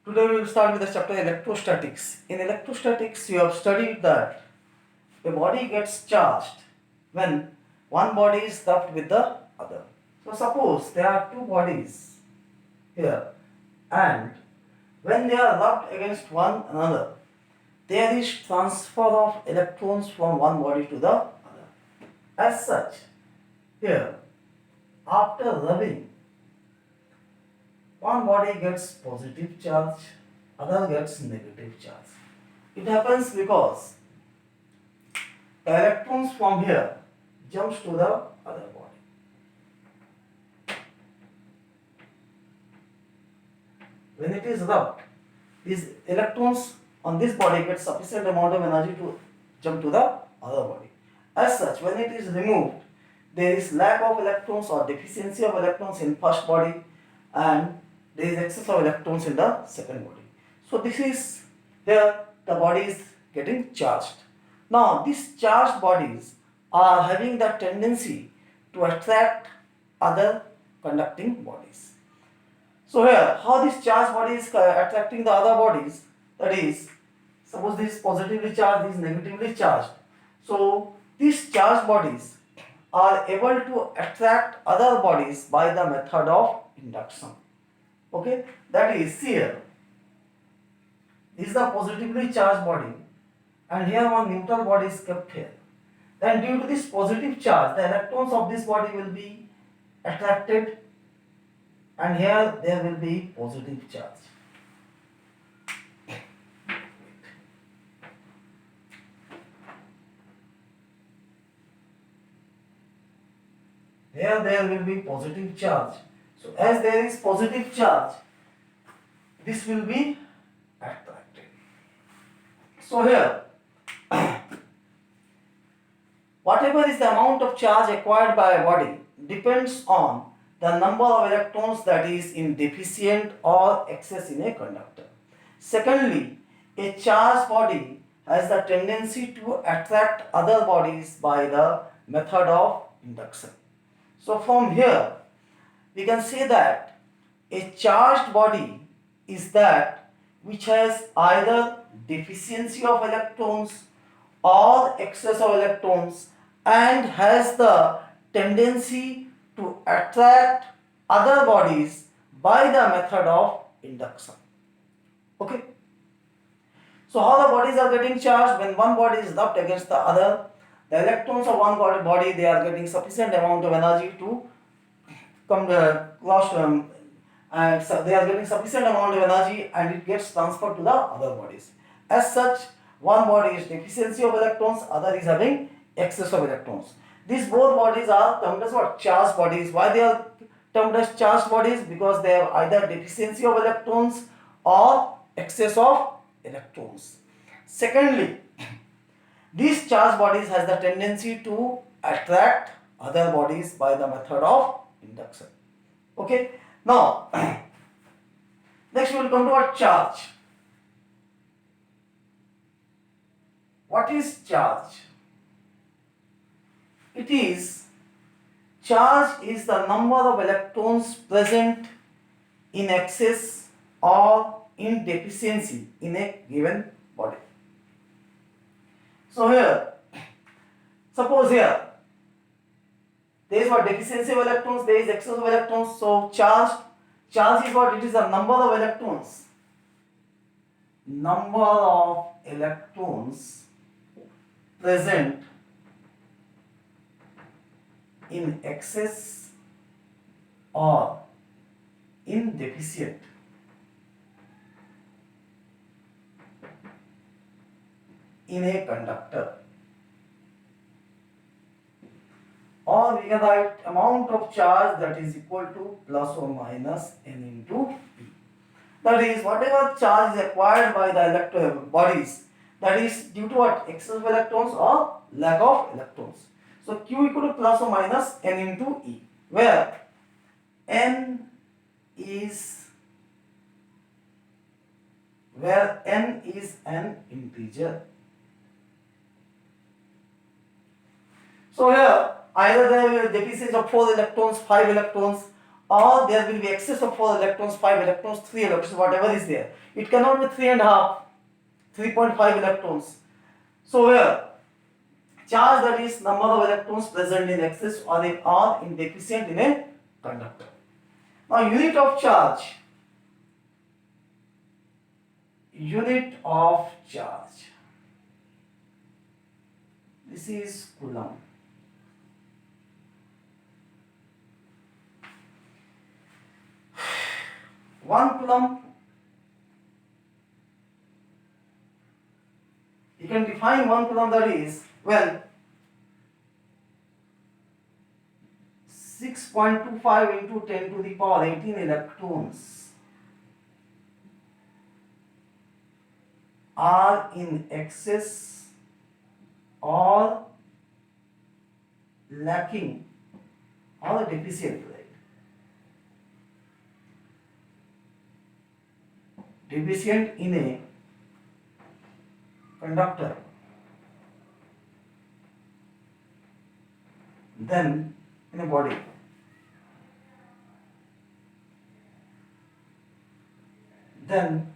Today we will start with the chapter electrostatics. In electrostatics, you have studied that a body gets charged when one body is rubbed with the other. So suppose there are two bodies here, and when they are rubbed against one another, there is transfer of electrons from one body to the other. As such, here, after rubbing, one body gets positive charge, other gets negative charge. It happens because electrons from here jumps to the other body. When it is rubbed, these electrons on this body get sufficient amount of energy to jump to the other body. As such, when it is removed, there is lack of electrons or deficiency of electrons in first body, and there is excess of electrons in the second body. So this is here the body is getting charged. Now these charged bodies are having the tendency to attract other conducting bodies. So here, how this charged body is attracting the other bodies, that is, suppose this is positively charged, this is negatively charged. So these charged bodies are able to attract other bodies by the method of induction. Okay, that is, here, this is the positively charged body, and here one neutral body is kept here. Then due to this positive charge, the electrons of this body will be attracted, and here there will be positive charge. Here there will be positive charge. So as there is positive charge, this will be attracted. So here, whatever is the amount of charge acquired by a body depends on the number of electrons that is in deficient or excess in a conductor. Secondly, a charged body has the tendency to attract other bodies by the method of induction. So from here, we can say that a charged body is that which has either deficiency of electrons or excess of electrons and has the tendency to attract other bodies by the method of induction. Okay. So how the bodies are getting charged? When one body is rubbed against the other, the electrons of one body, they are getting sufficient amount of energy to come close and so they are getting sufficient amount of energy, and it gets transferred to the other bodies. As such, one body is deficiency of electrons, other is having excess of electrons. These both bodies are termed as what? Charged bodies. Why they are termed as charged bodies? Because they have either deficiency of electrons or excess of electrons. Secondly, these charged bodies has the tendency to attract other bodies by the method of induction. Okay. Now, next we will come to a charge. What is charge? It is, charge is the number of electrons present in excess or in deficiency in a given body. So here, suppose here, there is what? Deficiency of electrons, there is excess of electrons. So charge is what? It is the number of electrons. Number of electrons present in excess or in deficient in a conductor. Or we can write amount of charge that is equal to plus or minus n into p. That is, whatever charge is acquired by the bodies, that is due to what? Excess of electrons or lack of electrons. So Q equal to plus or minus n into E, where n is an integer. So here, either there will be deficiency of 4 electrons, 5 electrons, or there will be excess of 4 electrons, 5 electrons, 3 electrons, whatever is there. It cannot be 3.5, 3.5 electrons. So here, charge, that is number of electrons present in excess or they are in deficient in a conductor. Now unit of charge. Unit of charge. This is Coulomb. One Coulomb, you can define 1 Coulomb, that is when 6.25 into 10 to the power 18 electrons are in excess or lacking or deficient, right? Deficient in a conductor, then in a body. Then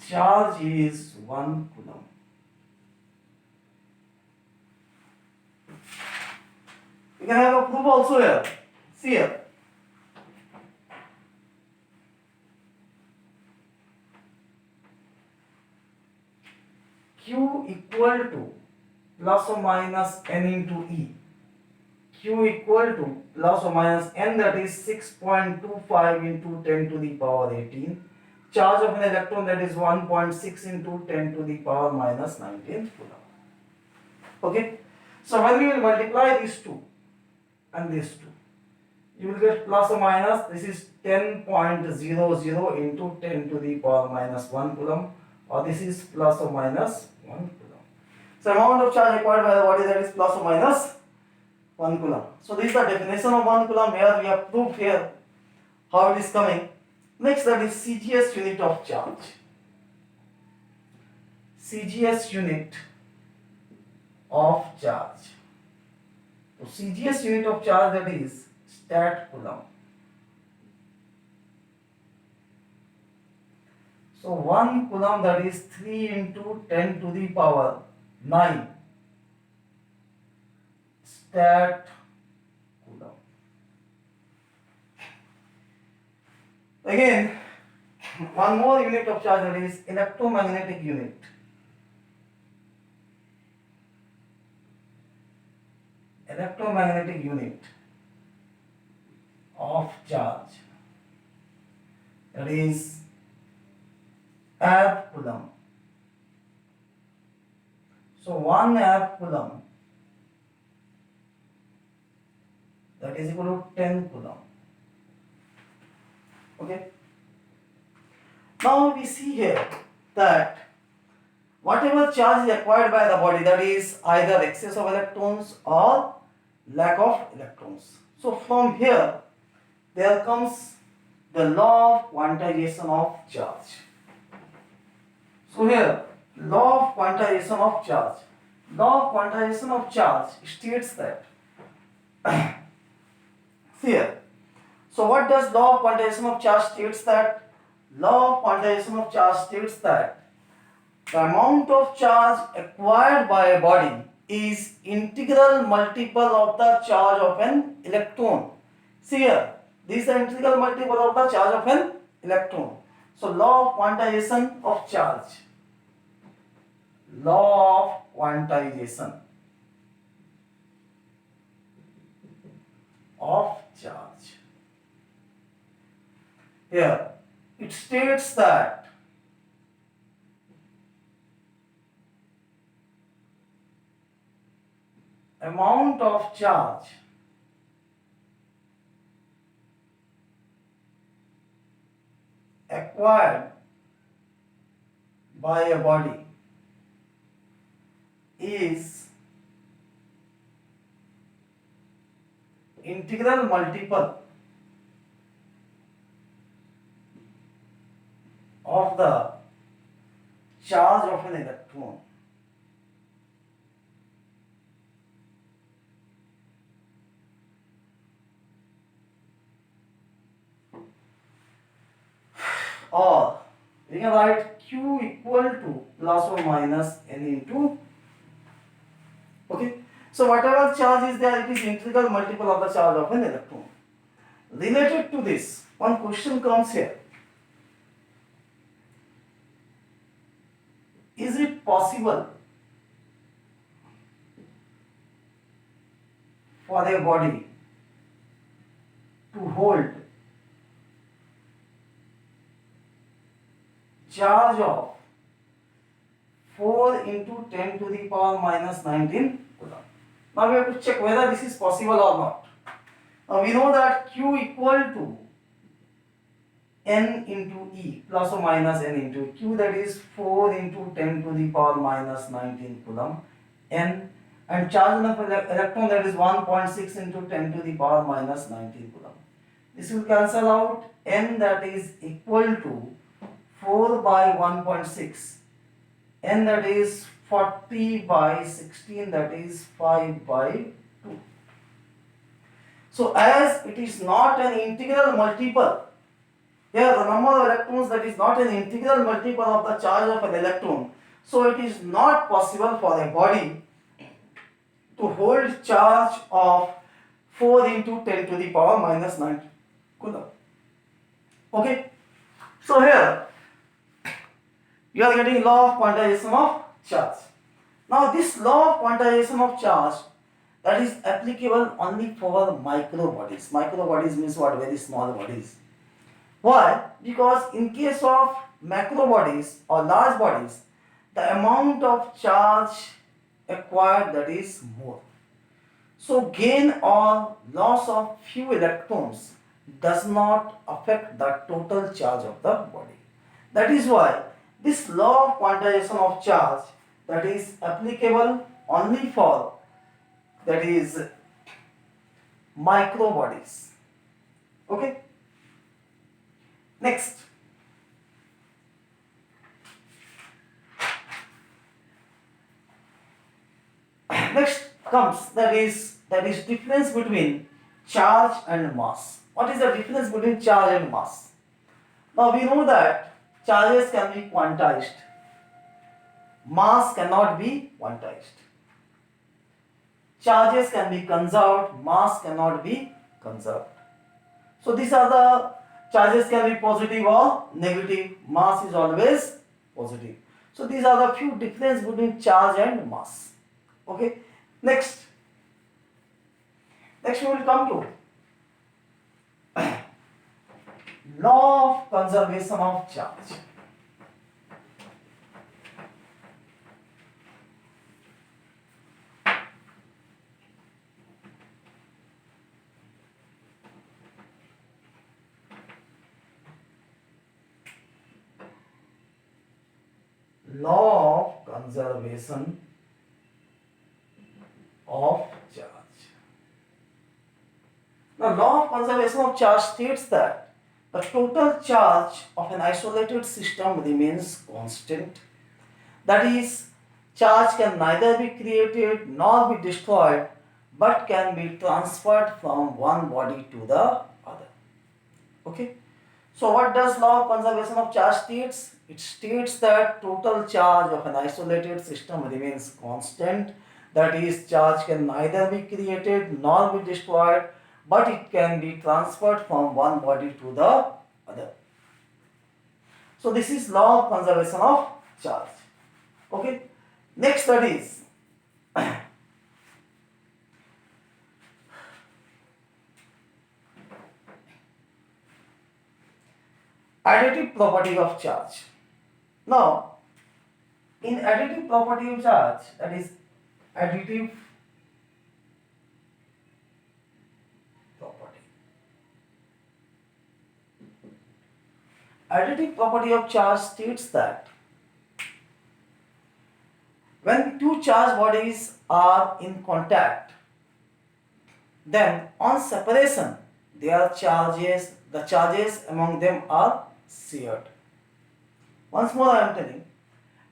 charge is 1 Coulomb. You can have a proof also here. See here. Q equal to plus or minus n into E. Q equal to plus or minus n, that is 6.25 into 10 to the power 18. Charge of an electron, that is 1.6 into 10 to the power minus 19 Coulomb. Okay. So when we will multiply these two and these two, you will get plus or minus, this is 10.00 into 10 to the power minus 1 Coulomb, or this is plus or minus 1 Coulomb. So amount of charge required by the body, that is plus or minus 1 Coulomb. So this is the definition of 1 Coulomb. Here we have proved here how it is coming. Next, that is CGS unit of charge. CGS unit of charge. So CGS unit of charge, that is stat Coulomb. So 1 Coulomb, that is 3 into 10 to the power 9 stat Coulomb. Again, one more unit of charge, that is electromagnetic unit. Electromagnetic unit of charge, that is amp Coulomb. So 1 amp Coulomb, that is equal to 10 Coulomb. Okay. Now we see here that whatever charge is acquired by the body, that is either excess of electrons or lack of electrons. So from here there comes the law of quantization of charge. So here, law of quantization of charge. Law of quantization of charge states that here. So what does law of quantization of charge states that? Law of quantization of charge states that the amount of charge acquired by a body is integral multiple of the charge of an electron. See here, this is the integral multiple of the charge of an electron. So law of quantization of charge. Law of quantization of charge. Here it states that amount of charge acquired by a body is integral multiple of the charge of an electron. or we can write Q equal to plus or minus N into, okay. So whatever charge is there, it is integral multiple of the charge of an electron. Related to this, one question comes here. Is it possible for a body to hold charge of 4 into 10 to the power minus 19 coulomb? Now we have to check whether this is possible or not. Now we know that Q equal to N into E plus or minus N into Q, that is 4 into 10 to the power minus 19 coulomb, N, and charge of electron, that is 1.6 into 10 to the power minus 19 coulomb. This will cancel out, N that is equal to 4 by 1.6, N that is 40 by 16, that is 5 by 2. So as it is not an integral multiple, here the number of electrons, that is not an integral multiple of the charge of an electron, so it is not possible for a body to hold charge of 4 into 10 to the power minus 9 coulomb. Okay, so here you are getting law of quantization of charge. Now this law of quantization of charge, that is applicable only for micro bodies. Micro bodies means what? Very small bodies. Why? Because in case of macro bodies or large bodies, the amount of charge acquired, that is more. So gain or loss of few electrons does not affect the total charge of the body. That is why this law of quantization of charge, that is applicable only for, that is, micro bodies. Okay. Next, comes, that is difference between charge and mass. What is the difference between charge and mass? Now we know that charges can be quantized, mass cannot be quantized. Charges can be conserved, mass cannot be conserved. So these are the charges can be positive or negative, mass is always positive. So these are the few difference between charge and mass. Okay. Next we will come to law of conservation of charge. Law of conservation of charge. Now, law of conservation of charge states that the total charge of an isolated system remains constant. That is, charge can neither be created nor be destroyed, but can be transferred from one body to the other. Okay. So what does law of conservation of charge states? It states that total charge of an isolated system remains constant. That is, charge can neither be created nor be destroyed, but it can be transferred from one body to the other. So this is law of conservation of charge. Okay. Next, that is additive property of charge. Now, in additive property of charge, that is additive property. Additive property of charge states that when two charged bodies are in contact, then on separation, the charges among them are shared. Once more I am telling,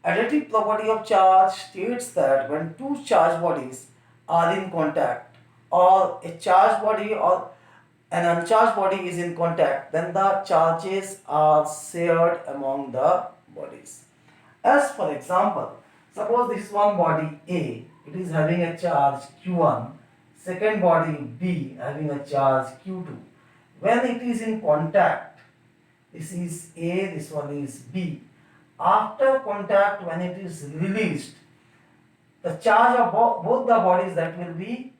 additive property of charge states that when two charged bodies are in contact, or a charged body or an uncharged body is in contact, then the charges are shared among the bodies. As for example, suppose this one body A, it is having a charge Q1, second body B having a charge Q2. When it is in contact, this is A, this one is B. After contact, when it is released, the charge of both the bodies, that will be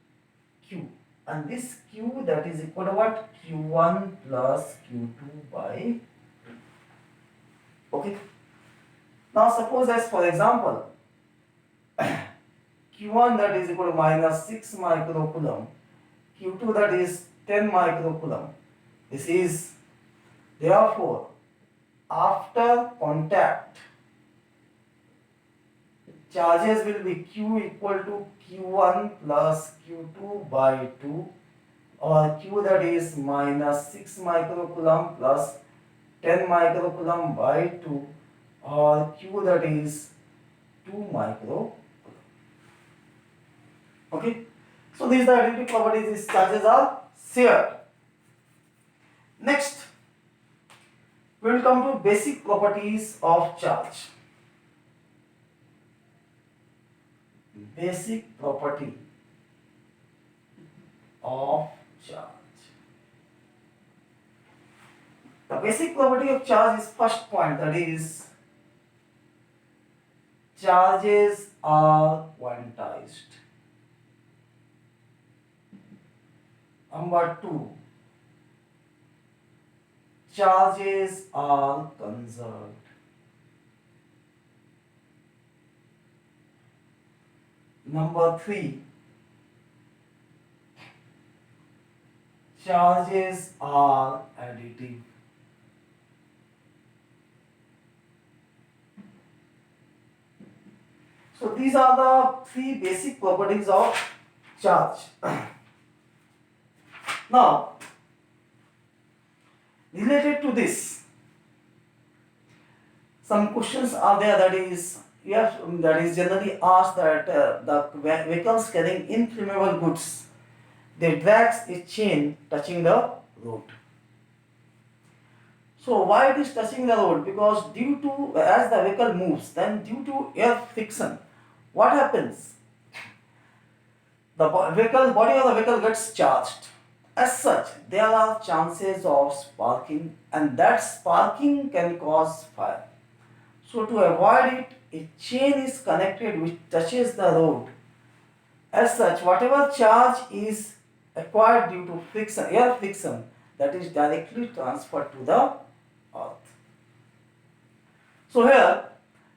Q. And this Q, that is equal to what? Q1 plus Q2 by 2. Okay. Now suppose as for example, Q1 that is equal to minus 6 microcoulomb, Q2 that is 10 microcoulomb. This is therefore after contact, charges will be Q equal to Q1 plus Q2 by 2, or Q that is minus 6 microcoulomb plus 10 microcoulomb by 2, or Q that is 2 microcoulomb. Okay. So these are the additive properties, these charges are shared. Next, we will come to basic properties of charge. Basic property of charge. The basic property of charge is first point, that is charges are quantized. Number 2, charges are conserved. Number 3, charges are additive. So these are the 3 basic properties of charge. Now, related to this, some questions are there, that is generally asked, that the vehicles carrying inflammable goods, they drags a chain touching the road. So why it is touching the road? Because due to, as the vehicle moves, then due to air friction, what happens? The body of the vehicle gets charged. As such, there are chances of sparking, and that sparking can cause fire. So to avoid it, a chain is connected which touches the road. As such, whatever charge is acquired due to friction, air friction, that is directly transferred to the earth. So here,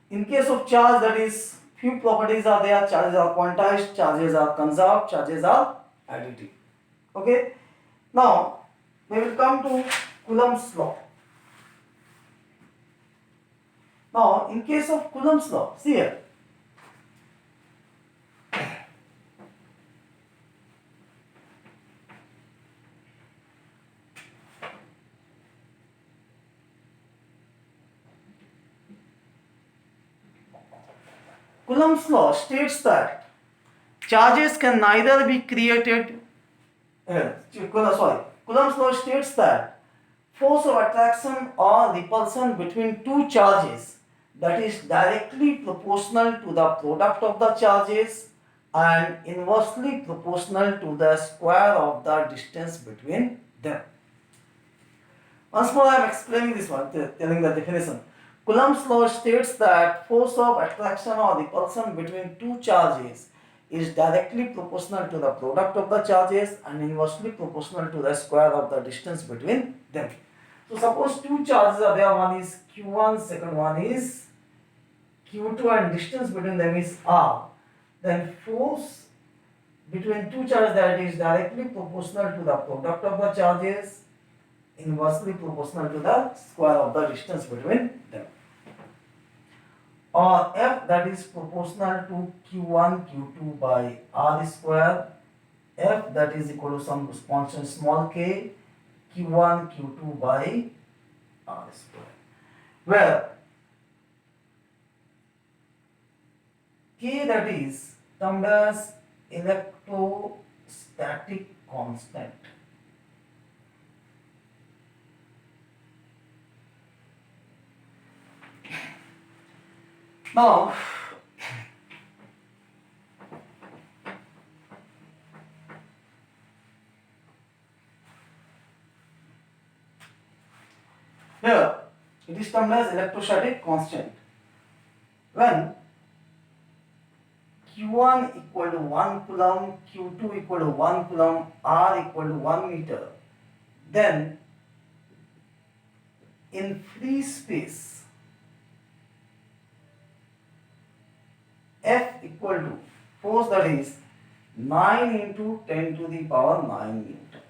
in case of charge, that is few properties are there. Charges are quantized, charges are conserved, charges are additive. Okay. Now we will come to Coulomb's law. Now in case of Coulomb's law, see here. Coulomb's law states that charges can neither be created. Coulomb's law states that force of attraction or repulsion between two charges, that is directly proportional to the product of the charges and inversely proportional to the square of the distance between them. Once more I am explaining this one, telling the definition. Coulomb's law states that force of attraction or repulsion between two charges is directly proportional to the product of the charges and inversely proportional to the square of the distance between them. So suppose two charges are there, one is Q1, second one is Q2, and distance between them is R. Then force between two charges, that is directly proportional to the product of the charges, inversely proportional to the square of the distance between them. Or F, that is proportional to Q1 Q2 by R square. F, that is equal to some constant small k, Q1 Q2 by R square, where K, that is termed as electrostatic constant. Now, here it is termed as electrostatic constant. When Q1 equal to 1 coulomb, Q2 equal to 1 coulomb, R equal to 1 meter, then in free space F equal to force, that is 9 into 10 to the power 9 Newton.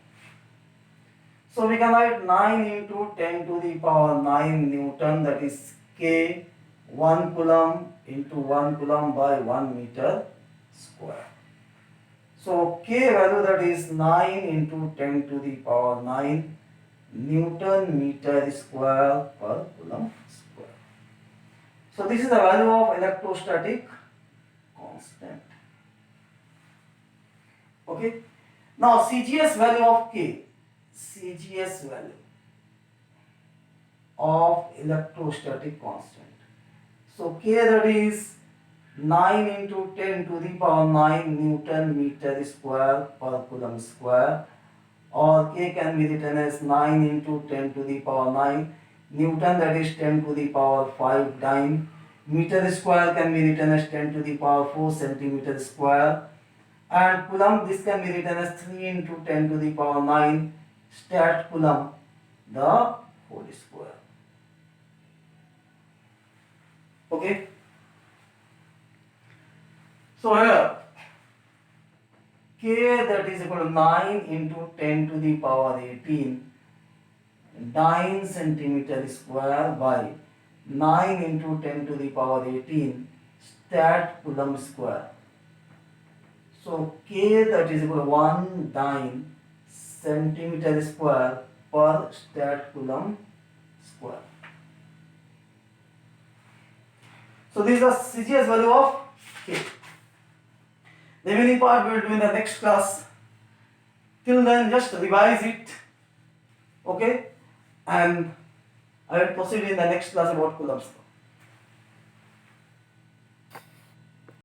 So we can write 9 into 10 to the power 9 Newton, that is K 1 coulomb into 1 coulomb by 1 meter square. So K value, that is 9 into 10 to the power 9 Newton meter square per coulomb square. So this is the value of electrostatic constant. Okay. Now CGS value of K. CGS value of electrostatic constant. So K, that is 9 into 10 to the power 9 Newton meter square per coulomb square, or K can be written as 9 into 10 to the power 9 Newton, that is 10 to the power 5 dyne. Meter square can be written as 10 to the power 4 centimeter square, and coulomb, this can be written as 3 into 10 to the power 9 stat coulomb, the whole square. Okay. So here K, that is equal to 9 into 10 to the power 18 9 centimeter square by 9 into 10 to the power 18 stat coulomb square. So K, that is equal to 1 dyne centimeter square per stat coulomb square. So this is the CGS value of K. The remaining part we will do in the next class. Till then, just revise it. Okay, and I will proceed in the next class about Coulomb's law.